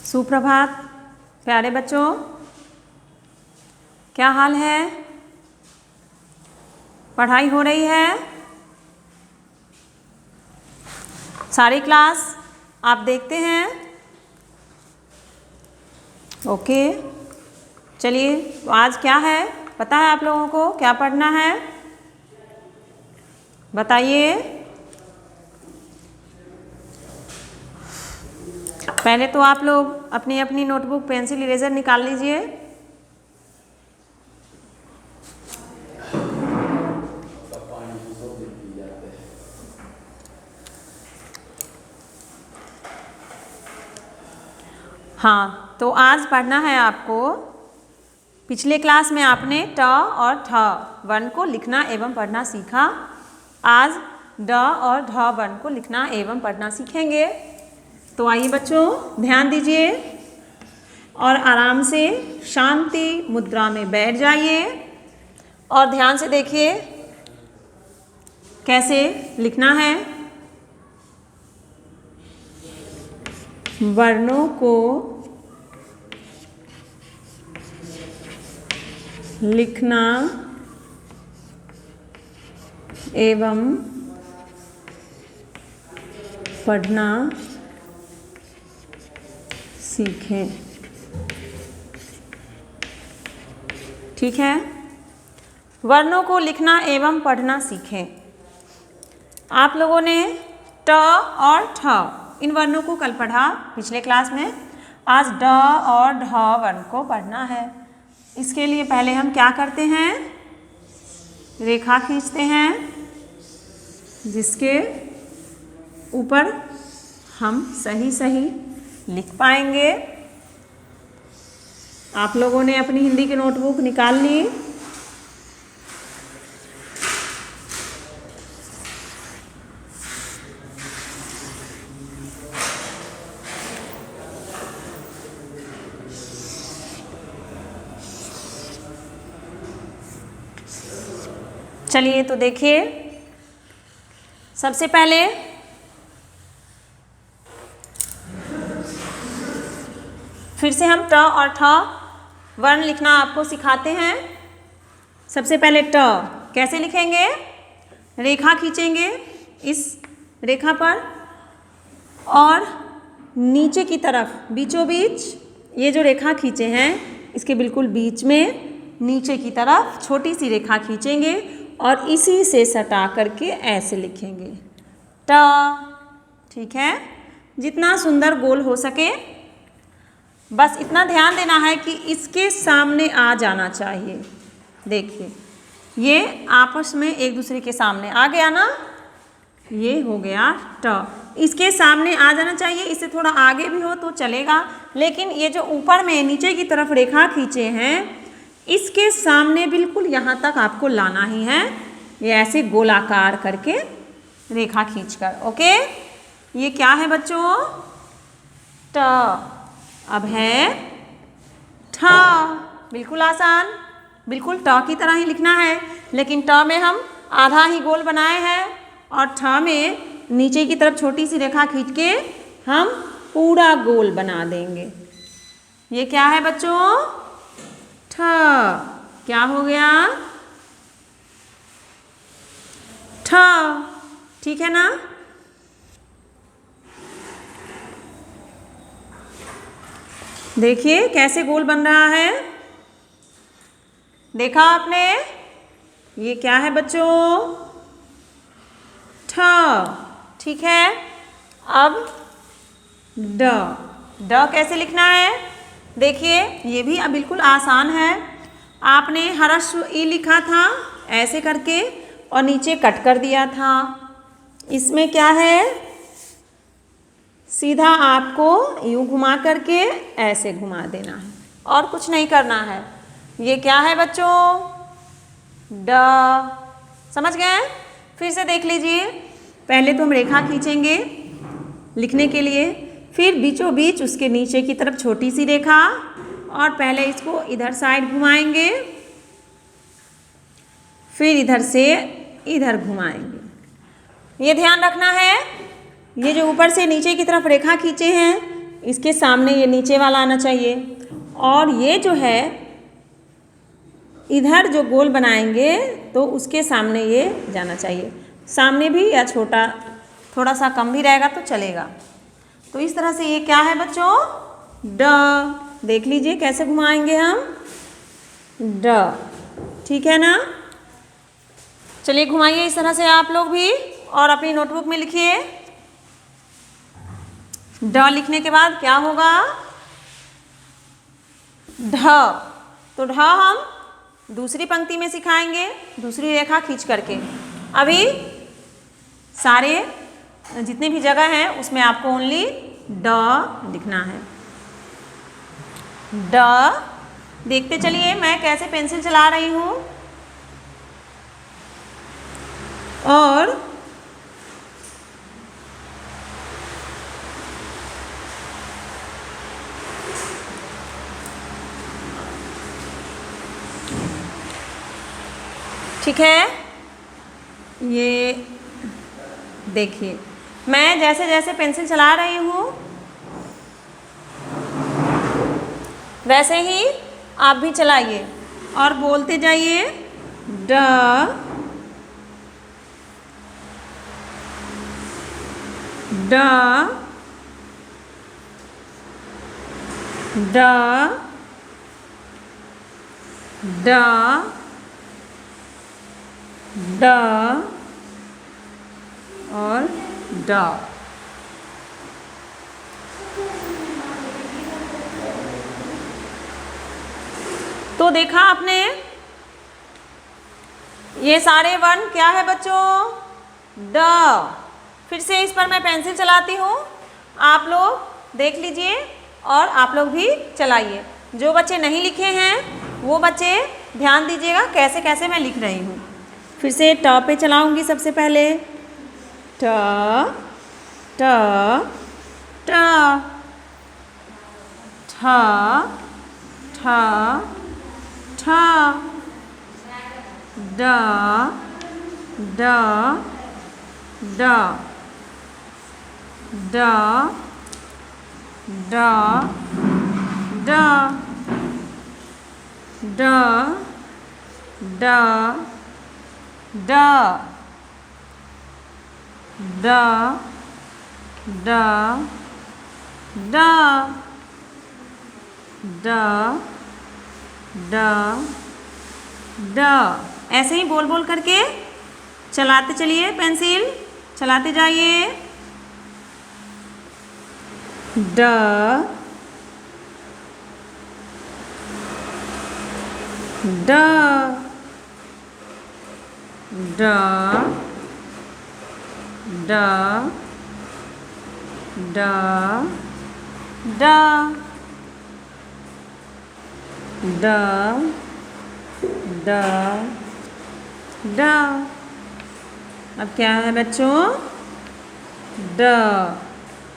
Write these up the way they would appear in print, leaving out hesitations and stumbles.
सुप्रभात प्यारे बच्चों, क्या हाल है? पढ़ाई हो रही है? सारी क्लास आप देखते हैं? ओके, चलिए तो आज क्या है पता है आप लोगों को? क्या पढ़ना है बताइए। पहले तो आप लोग अपनी अपनी नोटबुक पेंसिल इरेजर निकाल लीजिए। हाँ, तो आज पढ़ना है आपको। पिछले क्लास में आपने ट और ठ वर्ण को लिखना एवं पढ़ना सीखा। आज ड और ढ वर्ण को लिखना एवं पढ़ना सीखेंगे। तो आइए बच्चों, ध्यान दीजिए और आराम से शांति मुद्रा में बैठ जाइए और ध्यान से देखिए कैसे लिखना है। वर्णों को लिखना एवं पढ़ना सीखें। ठीक है, वर्णों को लिखना एवं पढ़ना सीखें। आप लोगों ने ट और ठ इन वर्णों को कल पढ़ा पिछले क्लास में। आज ड और ढ वर्ण को पढ़ना है। इसके लिए पहले हम क्या करते हैं? रेखा खींचते हैं जिसके ऊपर हम सही सही लिख पाएंगे। आप लोगों ने अपनी हिंदी की नोटबुक निकाल ली? चलिए तो देखिए, सबसे पहले फिर से हम ट और ठ वर्ण लिखना आपको सिखाते हैं। सबसे पहले ट कैसे लिखेंगे? रेखा खींचेंगे इस रेखा पर और नीचे की तरफ बीचों बीच ये जो रेखा खींचे हैं इसके बिल्कुल बीच में नीचे की तरफ छोटी सी रेखा खींचेंगे और इसी से सटा करके ऐसे लिखेंगे ट। ठीक है, जितना सुंदर गोल हो सके, बस इतना ध्यान देना है कि इसके सामने आ जाना चाहिए। देखिए, ये आपस में एक दूसरे के सामने आ गया ना, ये हो गया ट। इसके सामने आ जाना चाहिए। इससे थोड़ा आगे भी हो तो चलेगा, लेकिन ये जो ऊपर में नीचे की तरफ रेखा खींचे हैं इसके सामने बिल्कुल यहाँ तक आपको लाना ही है। ये ऐसे गोलाकार करके रेखा खींचकर। ओके, ये क्या है बच्चों? ट। अब है ठ। बिल्कुल आसान, बिल्कुल ट की तरह ही लिखना है, लेकिन ट में हम आधा ही गोल बनाए हैं और ठ में नीचे की तरफ छोटी सी रेखा खींच के हम पूरा गोल बना देंगे। ये क्या है बच्चों? ठ। क्या हो गया? ठ। ठीक है ना? देखिए कैसे गोल बन रहा है। देखा आपने? ये क्या है बच्चों? ठ। ठीक है, अब ड। ड कैसे लिखना है? देखिए, ये भी अब बिल्कुल आसान है। आपने ह्रस्व ई लिखा था ऐसे करके और नीचे कट कर दिया था। इसमें क्या है? सीधा आपको यूं घुमा करके ऐसे घुमा देना है और कुछ नहीं करना है। ये क्या है बच्चों? ड। समझ गए? फिर से देख लीजिए। पहले तो हम रेखा खींचेंगे लिखने के लिए, फिर बीचों बीच उसके नीचे की तरफ छोटी सी रेखा और पहले इसको इधर साइड घुमाएंगे, फिर इधर से इधर घुमाएंगे। ये ध्यान रखना है, ये जो ऊपर से नीचे की तरफ रेखा खींचे हैं इसके सामने ये नीचे वाला आना चाहिए, और ये जो है इधर जो गोल बनाएंगे तो उसके सामने ये जाना चाहिए। सामने भी या छोटा थोड़ा सा कम भी रहेगा तो चलेगा। तो इस तरह से ये क्या है बच्चों, ड। देख लीजिए कैसे घुमाएंगे हम, ड। ठीक है ना। चलिए घुमाइए इस तरह से आप लोग भी, और अपनी नोटबुक में लिखिए। ड लिखने के बाद क्या होगा, ढ। तो ढ हम दूसरी पंक्ति में सिखाएंगे, दूसरी रेखा खींच करके। अभी सारे जितने भी जगह हैं उसमें आपको ओनली ड लिखना है। ड। देखते चलिए मैं कैसे पेंसिल चला रही हूँ, और ठीक है। ये देखिए मैं जैसे जैसे पेंसिल चला रही हूँ वैसे ही आप भी चलाइए और बोलते जाइए, ड ड ड ड ड और ड। तो देखा आपने, ये सारे वर्ण क्या है बच्चों, ड। फिर से इस पर मैं पेंसिल चलाती हूँ, आप लोग देख लीजिए और आप लोग भी चलाइए। जो बच्चे नहीं लिखे हैं वो बच्चे ध्यान दीजिएगा कैसे कैसे मैं लिख रही हूँ। फिर से ट पे चलाऊंगी सबसे पहले, ट ट ट ठ ठ ठ ड ड ड ड ड ड ड ड ड ड ड ड ड ड ड। ऐसे ही बोल बोल करके चलाते चलिए, पेंसिल चलाते जाइए। ड ड ड ड ड ड ड ड ड। अब क्या है बच्चों, ड।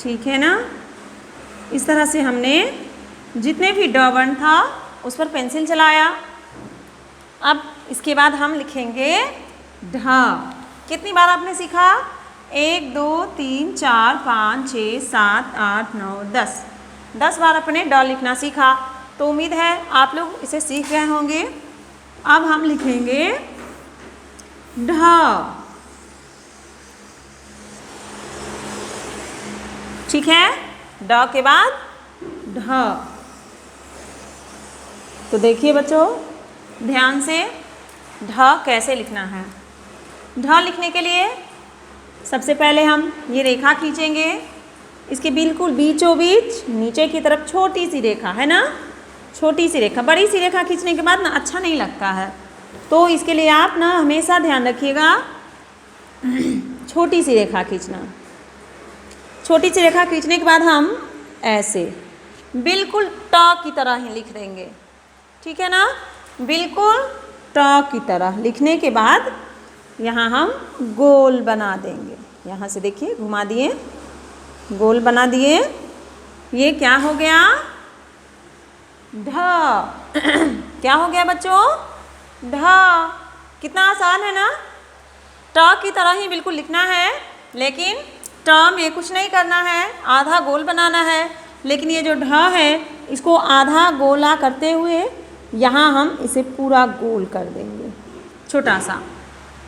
ठीक है ना। इस तरह से हमने जितने भी ड वर्ण था उस पर पेंसिल चलाया। अब इसके बाद हम लिखेंगे ढ। कितनी बार आपने सीखा, 1 2 3 4 5 6 7 8 9 10। 10 बार अपने ड लिखना सीखा। तो उम्मीद है आप लोग इसे सीख गए होंगे। अब हम लिखेंगे ढ। ठीक है, ड के बाद ढ। तो देखिए बच्चों ध्यान से, ढ कैसे लिखना है। ढ लिखने के लिए सबसे पहले हम ये रेखा खींचेंगे, इसके बिल्कुल बीचों बीच नीचे की तरफ छोटी सी रेखा है ना, छोटी सी रेखा। बड़ी सी रेखा खींचने के बाद ना अच्छा नहीं लगता है, तो इसके लिए आप ना हमेशा ध्यान रखिएगा छोटी सी रेखा खींचना। छोटी सी रेखा खींचने के बाद हम ऐसे बिल्कुल ट की तरह ही लिख देंगे। ठीक है ना, बिल्कुल ट की तरह लिखने के बाद यहाँ हम गोल बना देंगे। यहाँ से देखिए घुमा दिए, गोल बना दिए। ये क्या हो गया, ढ। क्या हो गया बच्चों, ढ। कितना आसान है ना। ट की तरह ही बिल्कुल लिखना है, लेकिन ट में कुछ नहीं करना है, आधा गोल बनाना है। लेकिन ये जो ढ है इसको आधा गोला करते हुए यहाँ हम इसे पूरा गोल कर देंगे, छोटा सा।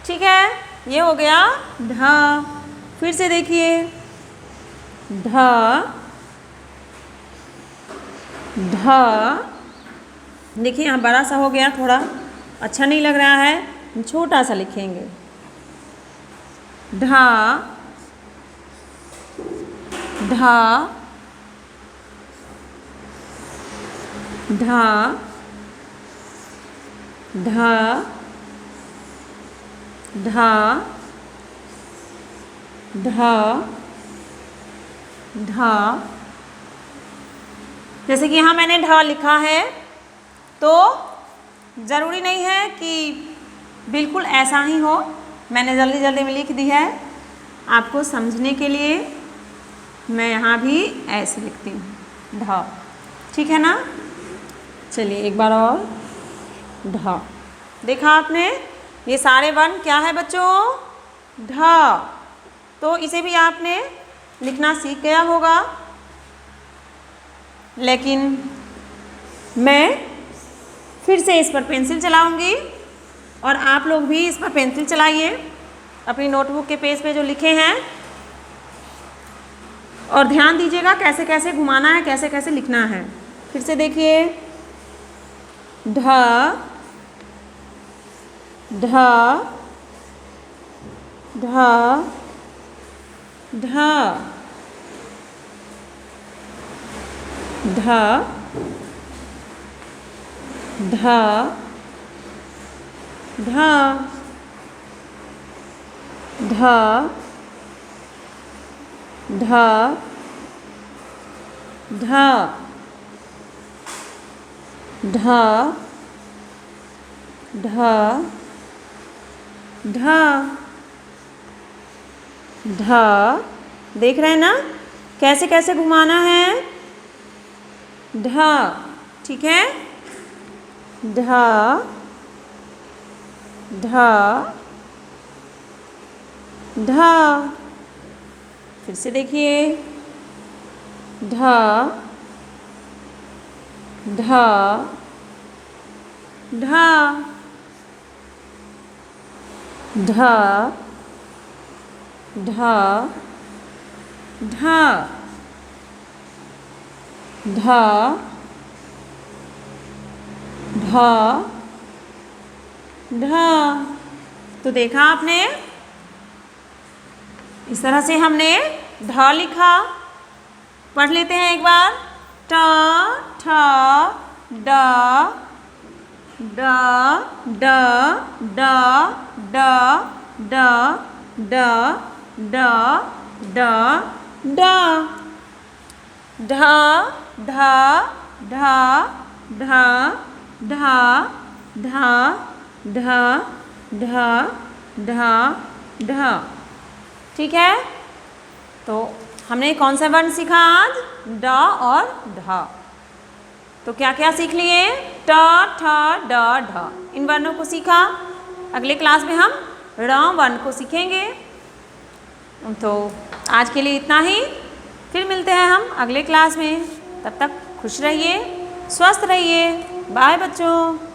ठीक है, ये हो गया ढ। फिर से देखिए, ढ ढ। देखिए यहाँ बड़ा सा हो गया, थोड़ा अच्छा नहीं लग रहा है, छोटा सा लिखेंगे। ढ ढ ढ ढ ढ ढ ढ। जैसे कि यहाँ मैंने ढ लिखा है, तो ज़रूरी नहीं है कि बिल्कुल ऐसा ही हो, मैंने जल्दी जल्दी में लिख दी है। आपको समझने के लिए मैं यहाँ भी ऐसे लिखती हूँ, ढ। ठीक है ना? चलिए एक बार और, ढ। देखा आपने, ये सारे वर्ण क्या है बच्चों? ढ। तो इसे भी आपने लिखना सीख गया होगा, लेकिन मैं फिर से इस पर पेंसिल चलाऊंगी और आप लोग भी इस पर पेंसिल चलाइए अपनी नोटबुक के पेज पे जो लिखे हैं, और ध्यान दीजिएगा कैसे कैसे घुमाना है, कैसे कैसे लिखना है। फिर से देखिए, ढ ढ ढ ढ ढ ढ ढ ढ ढ ढ ढ ढ ढ ढ। देख रहे हैं ना कैसे कैसे घुमाना है? ढ। ठीक है, ढ ढ ढ। फिर से देखिए, ढ ढ ढ ढ ढ ढ ढ ढ ढ। तो देखा आपने, इस तरह से हमने ढ लिखा। पढ़ लेते हैं एक बार, ट ठ ड ड ड ड ड ड ड ड ड ड ढ ढ ढ ढ ढ ढ ढ ढ ढ ढ। ठीक है, तो हमने कौन सा वर्ण सीखा आज? ड और ढ। तो क्या क्या सीख लिए? ट ठ ड ढ, इन वर्णों को सीखा। अगले क्लास में हम ण वर्ण को सीखेंगे। तो आज के लिए इतना ही, फिर मिलते हैं हम अगले क्लास में। तब तक खुश रहिए, स्वस्थ रहिए। बाय बच्चों।